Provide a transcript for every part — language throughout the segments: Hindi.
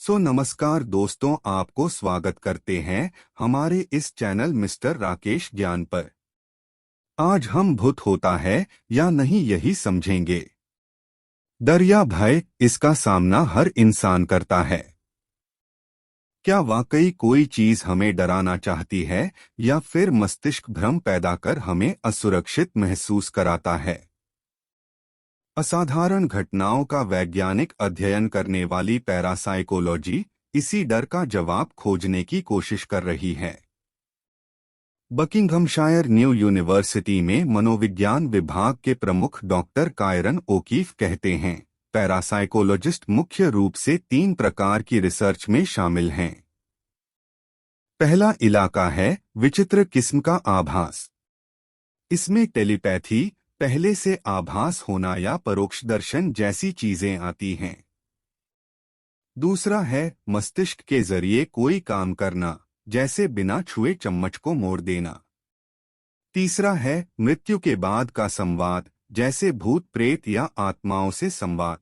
नमस्कार दोस्तों, आपको स्वागत करते हैं हमारे इस चैनल मिस्टर राकेश ज्ञान पर। आज हम भूत होता है या नहीं यही समझेंगे। डर या भय, इसका सामना हर इंसान करता है। क्या वाकई कोई चीज हमें डराना चाहती है या फिर मस्तिष्क भ्रम पैदा कर हमें असुरक्षित महसूस कराता है? असाधारण घटनाओं का वैज्ञानिक अध्ययन करने वाली पैरासाइकोलॉजी इसी डर का जवाब खोजने की कोशिश कर रही है। बकिंघमशायर न्यू यूनिवर्सिटी में मनोविज्ञान विभाग के प्रमुख डॉक्टर कायरन ओकीफ कहते हैं, पैरासाइकोलॉजिस्ट मुख्य रूप से 3 प्रकार की रिसर्च में शामिल हैं। पहला इलाका है विचित्र किस्म का आभास। इसमें टेलीपैथी, पहले से आभास होना या परोक्ष दर्शन जैसी चीजें आती हैं। दूसरा है मस्तिष्क के जरिए कोई काम करना, जैसे बिना छुए चम्मच को मोड़ देना। तीसरा है मृत्यु के बाद का संवाद, जैसे भूत प्रेत या आत्माओं से संवाद।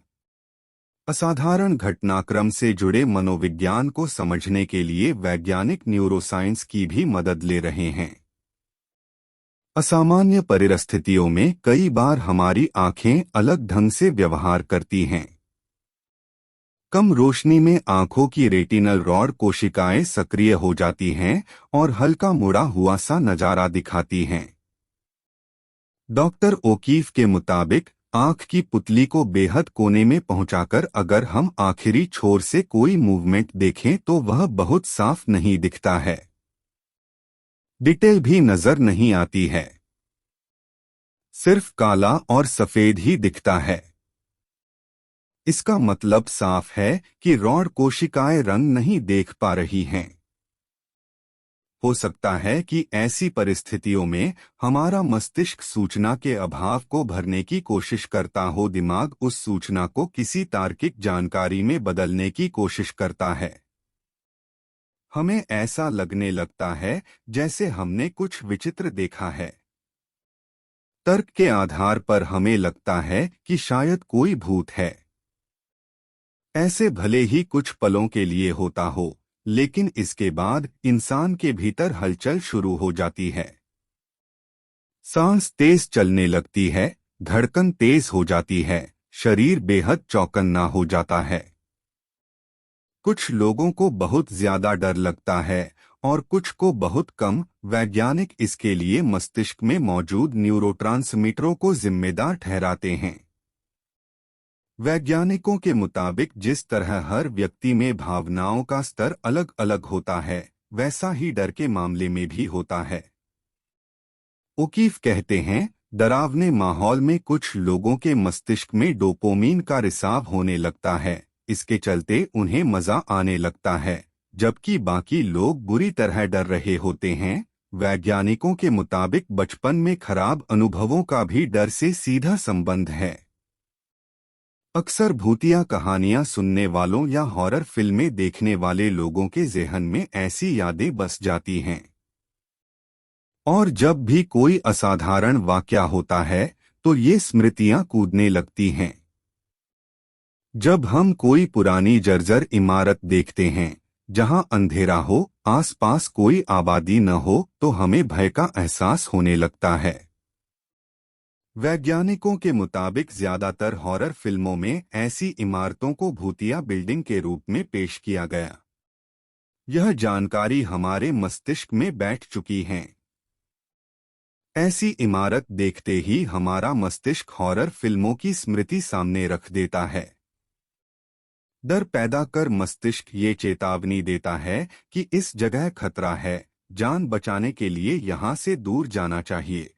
असाधारण घटनाक्रम से जुड़े मनोविज्ञान को समझने के लिए वैज्ञानिक न्यूरोसाइंस की भी मदद ले रहे हैं। असामान्य परिस्थितियों में कई बार हमारी आंखें अलग ढंग से व्यवहार करती हैं। कम रोशनी में आंखों की रेटिनल रॉड कोशिकाएं सक्रिय हो जाती हैं और हल्का मुड़ा हुआ सा नजारा दिखाती हैं। डॉक्टर ओकीफ के मुताबिक आंख की पुतली को बेहद कोने में पहुंचाकर अगर हम आखिरी छोर से कोई मूवमेंट देखें तो वह बहुत साफ नहीं दिखता है। डिटेल भी नजर नहीं आती है, सिर्फ काला और सफेद ही दिखता है। इसका मतलब साफ है कि रॉड कोशिकाएं रंग नहीं देख पा रही हैं। हो सकता है कि ऐसी परिस्थितियों में हमारा मस्तिष्क सूचना के अभाव को भरने की कोशिश करता हो। दिमाग उस सूचना को किसी तार्किक जानकारी में बदलने की कोशिश करता है। हमें ऐसा लगने लगता है जैसे हमने कुछ विचित्र देखा है। तर्क के आधार पर हमें लगता है कि शायद कोई भूत है। ऐसे भले ही कुछ पलों के लिए होता हो, लेकिन इसके बाद इंसान के भीतर हलचल शुरू हो जाती है। सांस तेज चलने लगती है, धड़कन तेज हो जाती है, शरीर बेहद चौकन्ना हो जाता है। कुछ लोगों को बहुत ज्यादा डर लगता है और कुछ को बहुत कम। वैज्ञानिक इसके लिए मस्तिष्क में मौजूद न्यूरोट्रांसमीटरों को जिम्मेदार ठहराते हैं। वैज्ञानिकों के मुताबिक जिस तरह हर व्यक्ति में भावनाओं का स्तर अलग अलग होता है, वैसा ही डर के मामले में भी होता है। ओकीफ कहते हैं, डरावने माहौल में कुछ लोगों के मस्तिष्क में डोपामिन का रिसाव होने लगता है। इसके चलते उन्हें मजा आने लगता है, जबकि बाकी लोग बुरी तरह डर रहे होते हैं। वैज्ञानिकों के मुताबिक बचपन में खराब अनुभवों का भी डर से सीधा संबंध है। अक्सर भूतिया कहानियां सुनने वालों या हॉरर फिल्में देखने वाले लोगों के ज़हन में ऐसी यादें बस जाती हैं। और जब भी कोई असाधारण वाकया होता है तो ये स्मृतियां कूदने लगती हैं। जब हम कोई पुरानी जर्जर इमारत देखते हैं जहां अंधेरा हो, आसपास कोई आबादी न हो, तो हमें भय का एहसास होने लगता है। वैज्ञानिकों के मुताबिक ज्यादातर हॉरर फिल्मों में ऐसी इमारतों को भूतिया बिल्डिंग के रूप में पेश किया गया। यह जानकारी हमारे मस्तिष्क में बैठ चुकी है। ऐसी इमारत देखते ही हमारा मस्तिष्क हॉरर फिल्मों की स्मृति सामने रख देता है। डर पैदा कर मस्तिष्क ये चेतावनी देता है कि इस जगह खतरा है, जान बचाने के लिए यहाँ से दूर जाना चाहिए।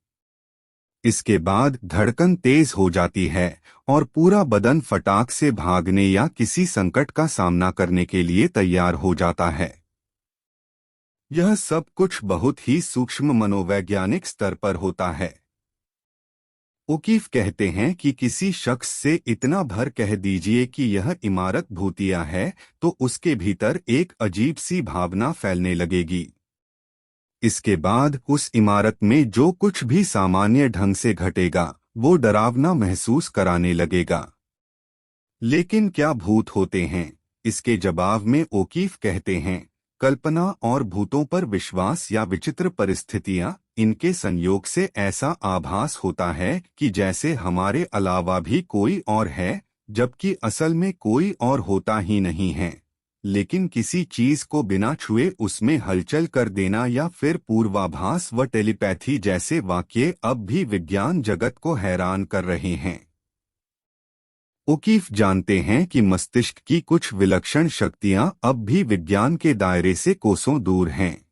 इसके बाद धड़कन तेज हो जाती है और पूरा बदन फटाक से भागने या किसी संकट का सामना करने के लिए तैयार हो जाता है। यह सब कुछ बहुत ही सूक्ष्म मनोवैज्ञानिक स्तर पर होता है। ओकीफ कहते हैं कि किसी शख्स से इतना भर कह दीजिए कि यह इमारत भूतिया है तो उसके भीतर एक अजीब सी भावना फैलने लगेगी। इसके बाद उस इमारत में जो कुछ भी सामान्य ढंग से घटेगा वो डरावना महसूस कराने लगेगा। लेकिन क्या भूत होते हैं? इसके जवाब में ओकीफ कहते हैं, कल्पना और भूतों पर विश्वास या विचित्र परिस्थितियां, इनके संयोग से ऐसा आभास होता है कि जैसे हमारे अलावा भी कोई और है, जबकि असल में कोई और होता ही नहीं है। लेकिन किसी चीज को बिना छुए उसमें हलचल कर देना या फिर पूर्वाभास व टेलीपैथी जैसे वाक्य अब भी विज्ञान जगत को हैरान कर रहे हैं। ओकीफ जानते हैं कि मस्तिष्क की कुछ विलक्षण शक्तियां अब भी विज्ञान के दायरे से कोसों दूर हैं।